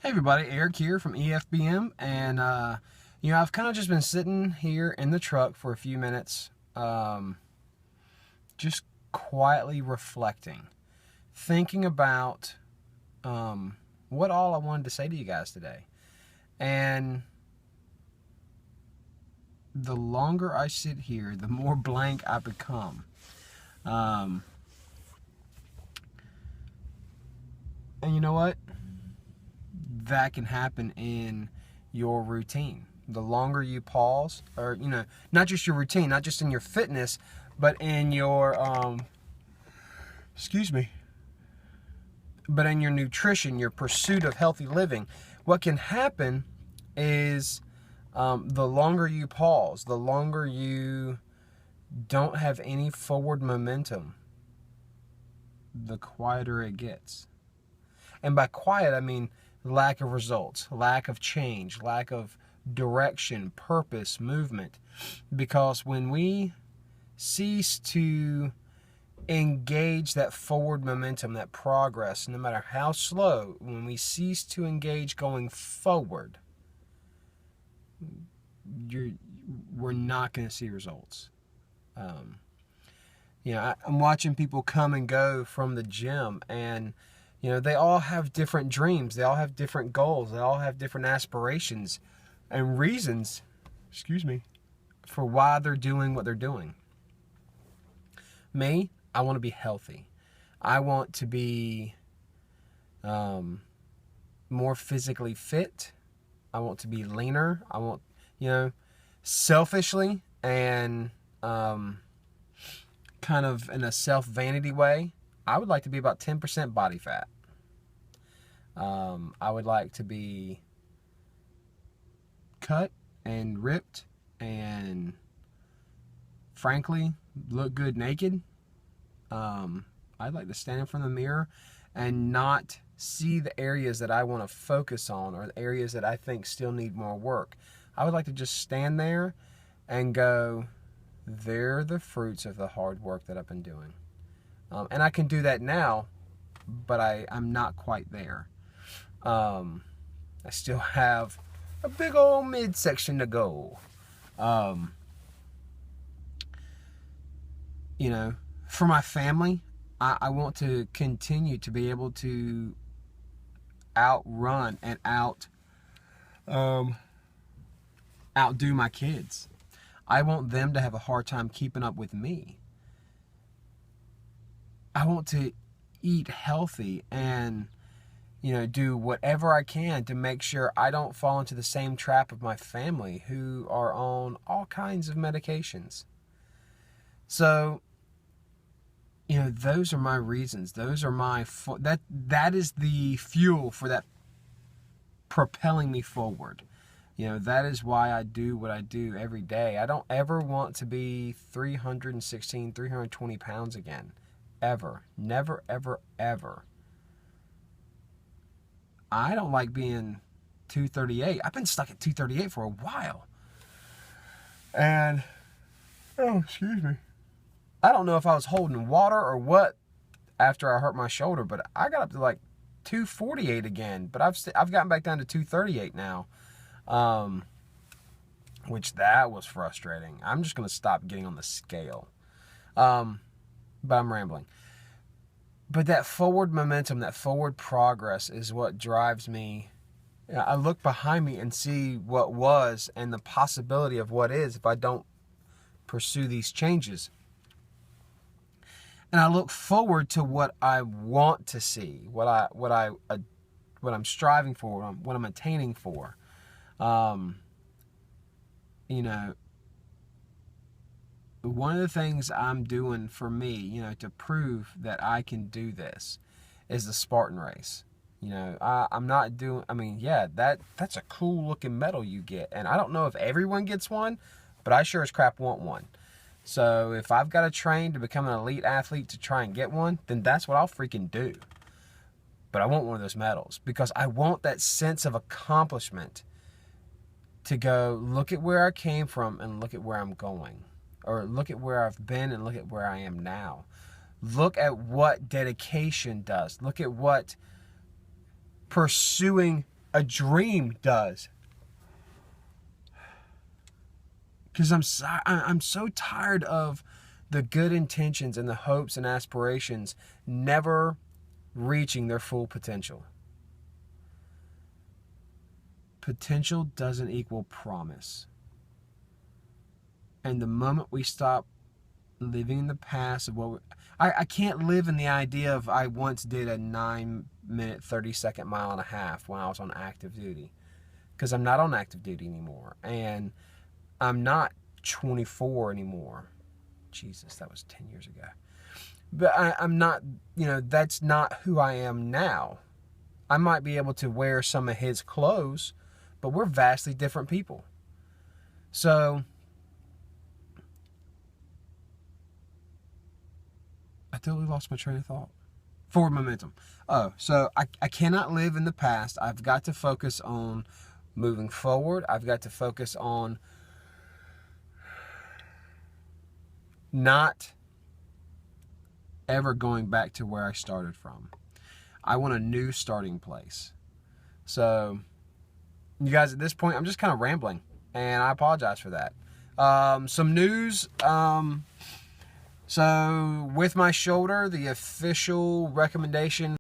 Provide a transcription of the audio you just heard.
Hey everybody, Eric here from EFBM, and I've kind of just been sitting here in the truck for a few minutes, just quietly reflecting, thinking about what all I wanted to say to you guys today. And the longer I sit here, the more blank I become. Um, and you know what? That can happen in your routine. The longer you pause, or not just your routine, not just in your fitness, but in your excuse me, but in your nutrition, your pursuit of healthy living. What can happen is the longer you pause, the longer you don't have any forward momentum, the quieter it gets. And by quiet, I mean lack of results, lack of change, lack of direction, purpose, movement. Because when we cease to engage that forward momentum, that progress, no matter how slow, when we cease to engage going forward, we're not going to see results. I'm watching people come and go from the gym, and they all have different dreams. They all have different goals. They all have different aspirations and reasons, for why they're doing what they're doing. Me, I want to be healthy. I want to be more physically fit. I want to be leaner. I want, selfishly and kind of in a self-vanity way, I would like to be about 10% body fat. I would like to be cut and ripped and, frankly, look good naked. I'd like to stand in front of the mirror and not see the areas that I want to focus on or the areas that I think still need more work. I would like to just stand there and go, they're the fruits of the hard work that I've been doing. And I can do that now, but I'm not quite there. I still have a big old midsection to go. For my family, I want to continue to be able to outrun and outdo my kids. I want them to have a hard time keeping up with me. I want to eat healthy and do whatever I can to make sure I don't fall into the same trap of my family who are on all kinds of medications. So, those are my reasons. Those are that is the fuel for that propelling me forward. That is why I do what I do every day. I don't ever want to be 316, 320 pounds again. Ever. Never, ever, ever. I don't like being 238. I've been stuck at 238 for a while. And, excuse me. I don't know if I was holding water or what after I hurt my shoulder, but I got up to like 248 again. But I've gotten back down to 238 now, which that was frustrating. I'm just going to stop getting on the scale. But I'm rambling. But that forward momentum, that forward progress is what drives me. I look behind me and see what was and the possibility of what is if I don't pursue these changes. And I look forward to what I want to see, what I'm striving for, what I'm attaining for. One of the things I'm doing for me, to prove that I can do this is the Spartan race. I'm not doing, that's a cool looking medal you get. And I don't know if everyone gets one, but I sure as crap want one. So if I've got to train to become an elite athlete to try and get one, then that's what I'll freaking do. But I want one of those medals because I want that sense of accomplishment to go, look at where I came from and look at where I'm going. Or look at where I've been and look at where I am now. Look at what dedication does. Look at what pursuing a dream does. Because I'm so tired of the good intentions and the hopes and aspirations never reaching their full potential. Potential doesn't equal promise. And the moment we stop living in the past of what I can't live in the idea of I once did a 9-minute 30-second mile and a half when I was on active duty, because I'm not on active duty anymore, and I'm not 24 anymore. Jesus, that was 10 years ago. But I'm not, that's not who I am now. I might be able to wear some of his clothes, but we're vastly different people. So I totally lost my train of thought. Forward momentum. Oh, so I cannot live in the past. I've got to focus on moving forward. I've got to focus on not ever going back to where I started from. I want a new starting place. So, you guys, at this point, I'm just kind of rambling, and I apologize for that. Some news. So, with my shoulder, the official recommendation